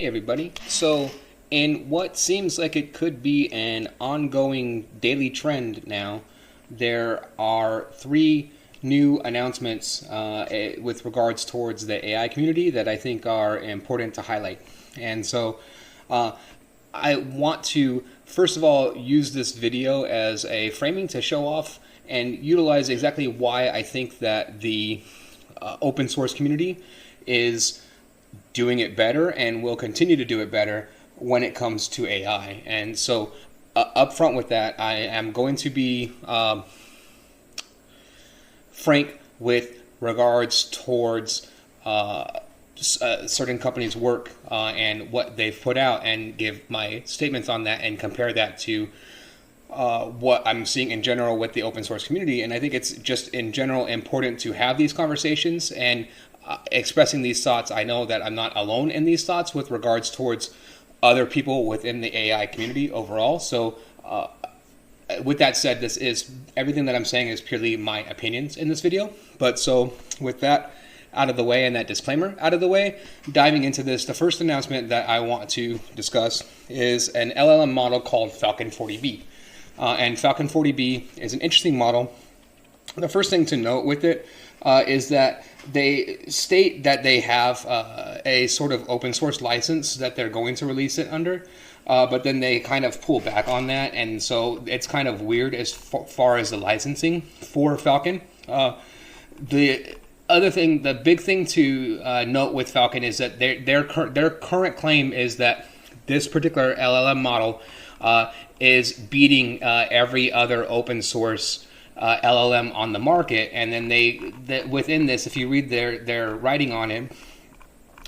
Hey everybody. So, in what seems like it could be an ongoing daily trend now, there are three new announcements with regards towards the AI community that I think are important to highlight. And so, I want to first of all use this video as a framing to show off and utilize exactly why I think that the open source community is doing it better and will continue to do it better when it comes to AI. And so, up front with that, I am going to be frank with regards towards certain companies' work and what they've put out, and give my statements on that and compare that to what I'm seeing in general with the open source community. And I think it's just in general important to have these conversations and expressing these thoughts. I know that I'm not alone in these thoughts with regards towards other people within the AI community overall. So with that said, this is everything that I'm saying is purely my opinions in this video. But so with that out of the way and that disclaimer out of the way, diving into this, the first announcement that I want to discuss is an LLM model called Falcon 40B. And Falcon 40B is an interesting model. The first thing to note with it is that they state that they have a sort of open source license that they're going to release it under, but then they kind of pull back on that, and so it's kind of weird as far as the licensing for Falcon. The other thing, the big thing to note with Falcon is that their current claim is that this particular LLM model is beating every other open source LLM on the market. And then within this, if you read their writing on it,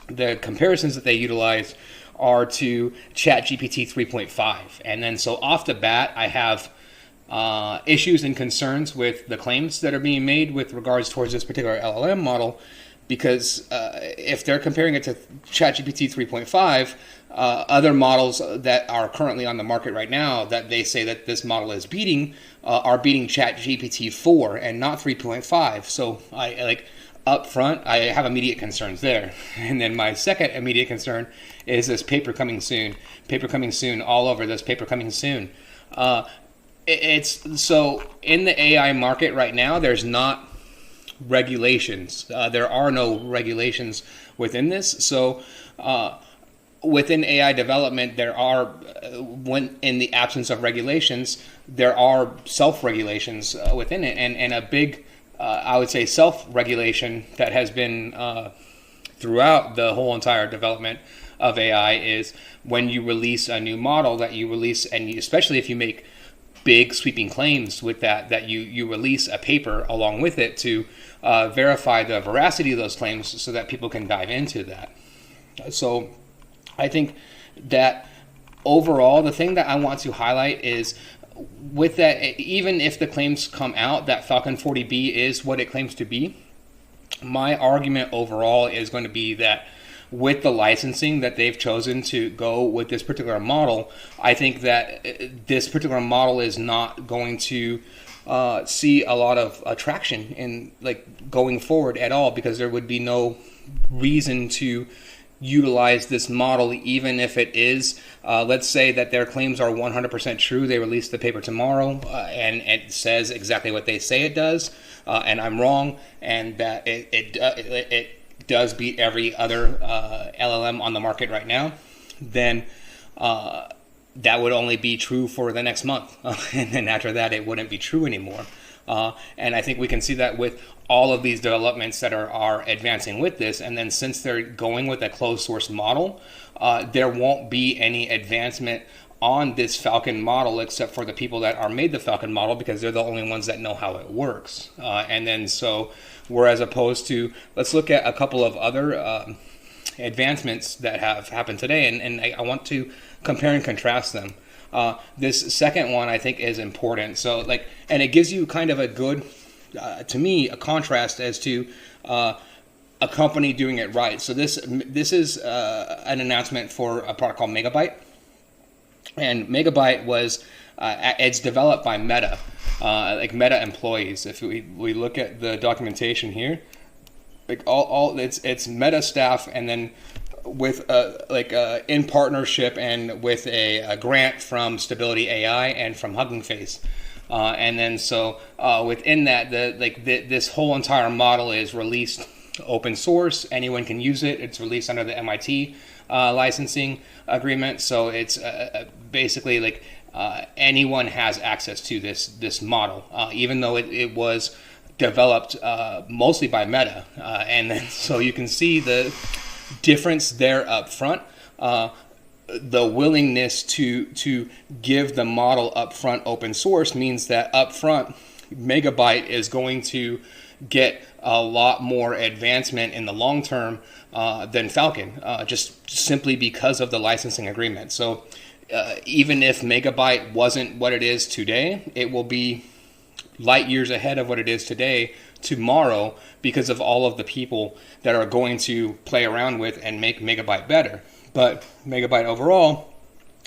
the comparisons that they utilize are to ChatGPT 3.5. And then so off the bat, I have issues and concerns with the claims that are being made with regards towards this particular LLM model, because if they're comparing it to ChatGPT 3.5, other models that are currently on the market right now that they say that this model is beating are beating ChatGPT 4 and not 3.5. So up front, I have immediate concerns there. And then my second immediate concern is this paper coming soon. Paper coming soon, all over this paper coming soon. It's so in the AI market right now, there's not regulations. There are no regulations within this. So within AI development, there are, when in the absence of regulations, there are self-regulations within it. And a big, I would say, self-regulation that has been throughout the whole entire development of AI is when you release a new model that you release, and especially if you make big sweeping claims with that you release a paper along with it to verify the veracity of those claims so that people can dive into that. So I think that overall, the thing that I want to highlight is with that, even if the claims come out that Falcon 40B is what it claims to be, my argument overall is going to be that with the licensing that they've chosen to go with this particular model, I think that this particular model is not going to see a lot of attraction in going forward at all, because there would be no reason to utilize this model, even if it is, let's say that their claims are 100% true. They release the paper tomorrow and it says exactly what they say it does, and I'm wrong, and that it does beat every other LLM on the market right now, then that would only be true for the next month. And then after that, it wouldn't be true anymore. And I think we can see that with all of these developments that are advancing with this. And then since they're going with a closed source model, there won't be any advancement on this Falcon model except for the people that are made the Falcon model, because they're the only ones that know how it works. And then so, whereas opposed to, let's look at a couple of other advancements that have happened today, and I want to compare and contrast them. This second one I think is important. So and it gives you kind of a good, to me, a contrast as to a company doing it right. So this is an announcement for a product called Megabyte. And Megabyte was, it's developed by Meta, Meta employees. If we look at the documentation here, all it's Meta staff, and then in partnership and with a grant from Stability AI and from Hugging Face. And then so within that, this whole entire model is released open source. Anyone can use it. It's released under the MIT licensing agreement. So it's basically like anyone has access to this model, even though it was developed mostly by Meta. And then so you can see the difference there up front. The willingness to give the model upfront open source means that upfront Megabyte is going to get a lot more advancement in the long term than Falcon, just simply because of the licensing agreement. So even if Megabyte wasn't what it is today, it will be light years ahead of what it is today tomorrow because of all of the people that are going to play around with and make Megabyte better. But Megabyte overall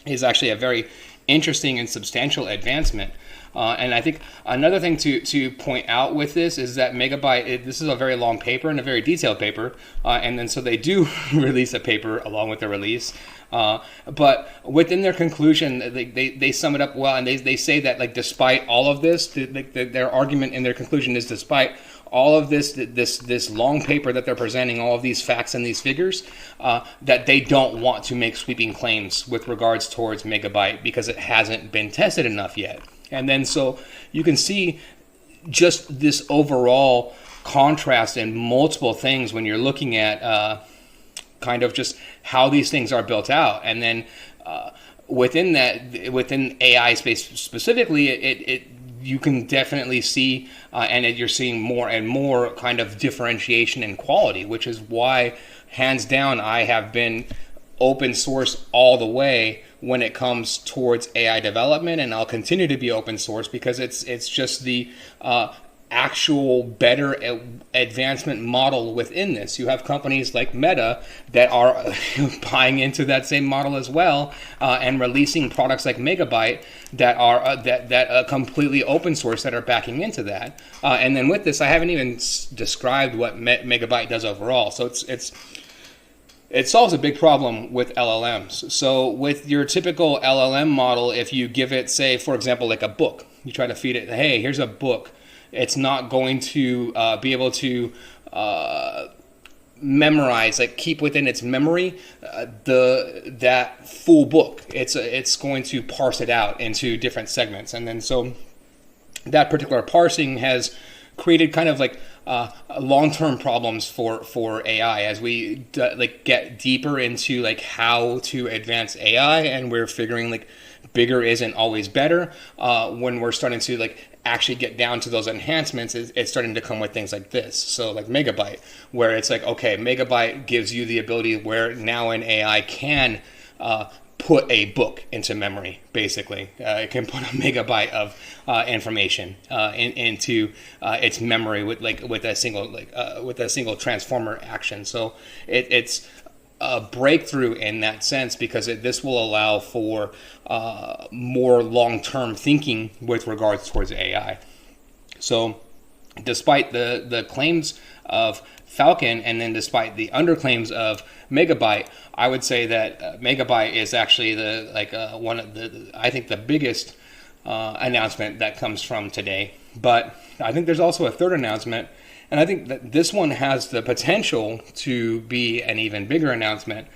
is actually a very interesting and substantial advancement. And I think another thing to point out with this is that Megabyte, this is a very long paper and a very detailed paper. And then so they do release a paper along with the release. But within their conclusion, they sum it up well. And they say that like despite all of this, their argument in their conclusion is despite all of this long paper that they're presenting, all of these facts and these figures, that they don't want to make sweeping claims with regards towards Megabyte because it hasn't been tested enough yet. And then so you can see just this overall contrast in multiple things when you're looking at kind of just how these things are built out. And then within within AI space specifically, you can definitely see, and you're seeing more and more kind of differentiation in quality, which is why, hands down, I have been open source all the way when it comes towards AI development, and I'll continue to be open source because it's just the actual better advancement model within this. You have companies like Meta that are buying into that same model as well, and releasing products like Megabyte that are that completely open source that are backing into that. And then with this, I haven't even described what Megabyte does overall. So it solves a big problem with LLMs. So with your typical LLM model, if you give it, say, for example, like a book, you try to feed it, hey, here's a book. It's not going to be able to memorize, like keep within its memory that full book. It's going to parse it out into different segments, and then so that particular parsing has created kind of like long-term problems for AI as we get deeper into like how to advance AI, and we're figuring like bigger isn't always better. When we're starting to like actually get down to those enhancements, it's starting to come with things like this. So like Megabyte, where it's like, okay, Megabyte gives you the ability where now an AI can put a book into memory. Basically, it can put a megabyte of information into its memory with a single transformer action. So it's a breakthrough in that sense because this will allow for more long-term thinking with regards towards AI. So despite the claims of Falcon, and then despite the underclaims of Megabyte, I would say that Megabyte is actually one of the biggest announcement that comes from today. But I think there's also a third announcement, and I think that this one has the potential to be an even bigger announcement.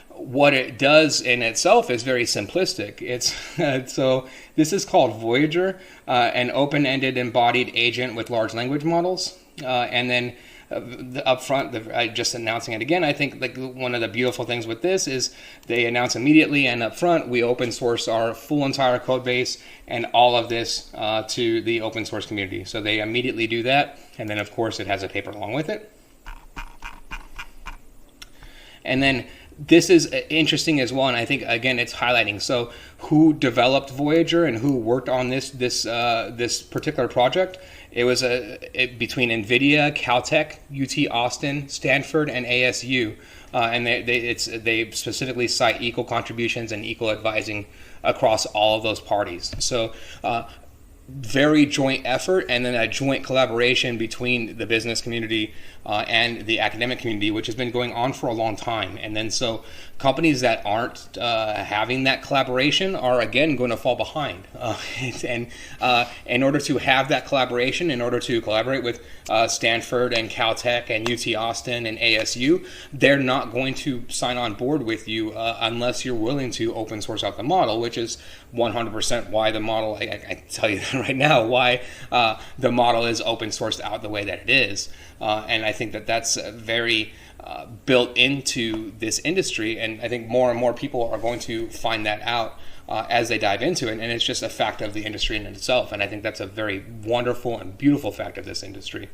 What it does in itself is very simplistic. So this is called Voyager, an open-ended embodied agent with large language models, and then up front, just announcing it again, I think like one of the beautiful things with this is they announce immediately, and up front we open source our full entire code base and all of this to the open source community. So they immediately do that, and then of course it has a paper along with it. And then this is interesting as well, and I think again it's highlighting so who developed Voyager and who worked on this particular project. It was between NVIDIA, Caltech, UT Austin, Stanford, and ASU, and they specifically cite equal contributions and equal advising across all of those parties. So very joint effort and then a joint collaboration between the business community and the academic community, which has been going on for a long time. And then so companies that aren't having that collaboration are again going to fall behind. And in order to have that collaboration, in order to collaborate with Stanford and Caltech and UT Austin and ASU, they're not going to sign on board with you unless you're willing to open source out the model, which is 100% why the model, I tell you right now, why the model is open sourced out the way that it is. And I think that that's very built into this industry, and I think more and more people are going to find that out as they dive into it, and it's just a fact of the industry in itself, and I think that's a very wonderful and beautiful fact of this industry.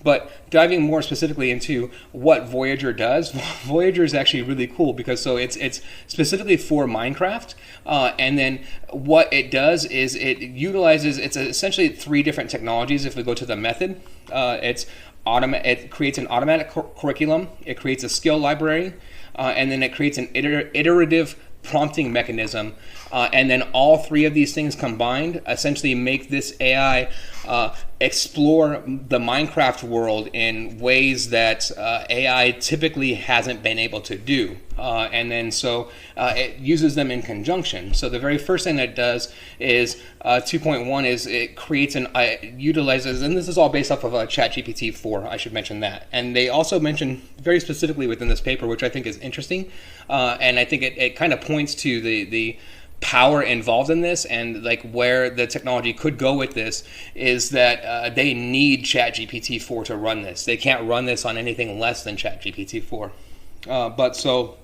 But diving more specifically into what Voyager does, Voyager is actually really cool because so it's specifically for Minecraft, and then what it does is it utilizes, it's essentially 3 different technologies. If we go to the method, it creates an automatic curriculum, it creates a skill library, and then it creates an iterative prompting mechanism, and then all 3 of these things combined essentially make this AI explore the Minecraft world in ways that AI typically hasn't been able to do. And then so it uses them in conjunction. So the very first thing that it does is 2.1 is it creates utilizes, and this is all based off of ChatGPT 4, I should mention that. And they also mention very specifically within this paper, which I think is interesting, and I think it kind of points to the power involved in this, and like where the technology could go with this is that they need ChatGPT 4 to run this. They can't run this on anything less than ChatGPT 4. But so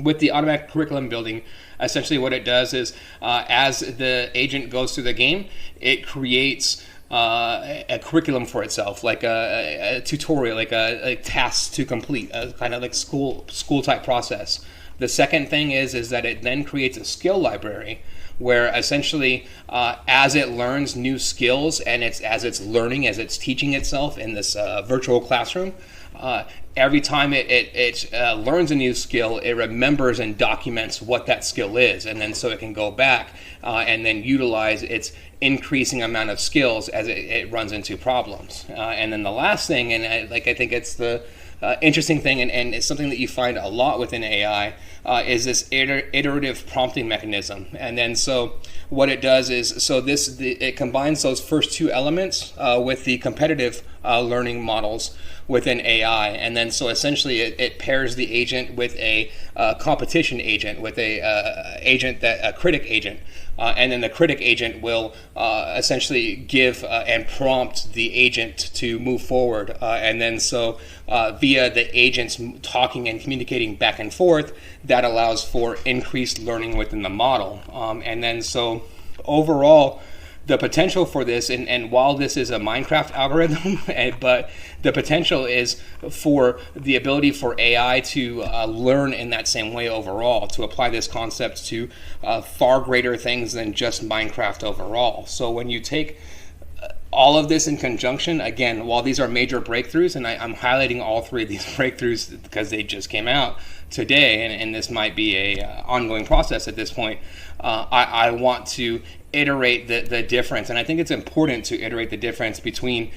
with the automatic curriculum building, essentially what it does is as the agent goes through the game, it creates a curriculum for itself, like a tutorial, like a task to complete, a kind of like school type process. The second thing is that it then creates a skill library where essentially as it learns new skills and as it's learning, as it's teaching itself in this virtual classroom, every time it learns a new skill, it remembers and documents what that skill is, and then so it can go back and then utilize its increasing amount of skills as it runs into problems. And then the last thing, and I think it's the interesting thing, and it's something that you find a lot within AI, is this iterative prompting mechanism. And then so what it does is, it combines those first 2 elements with the competitive learning models within AI, and then so essentially it pairs the agent with a competition agent, with a critic agent, and then the critic agent will essentially give and prompt the agent to move forward, and then so via the agents talking and communicating back and forth, that allows for increased learning within the model. And then so overall, the potential for this, and while this is a Minecraft algorithm, but the potential is for the ability for AI to learn in that same way overall, to apply this concept to far greater things than just Minecraft overall. So when you take all of this in conjunction, again, while these are major breakthroughs, and I'm highlighting all 3 of these breakthroughs because they just came out today, and this might be a ongoing process at this point, I want to iterate the difference, and I think it's important to iterate the difference between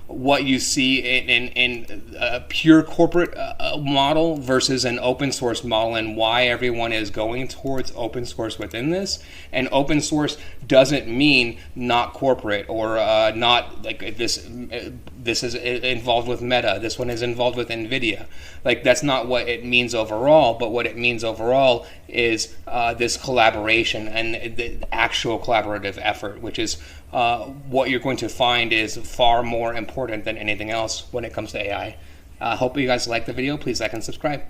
what you see in a pure corporate model versus an open source model, and why everyone is going towards open source within this. And open source doesn't mean not corporate or not like this is involved with Meta, this one is involved with NVIDIA. Like, that's not what it means overall, but what it means overall is this collaboration and the actual collaborative effort, which is what you're going to find is far more important than anything else when it comes to AI. Hope you guys like the video. Please like and subscribe.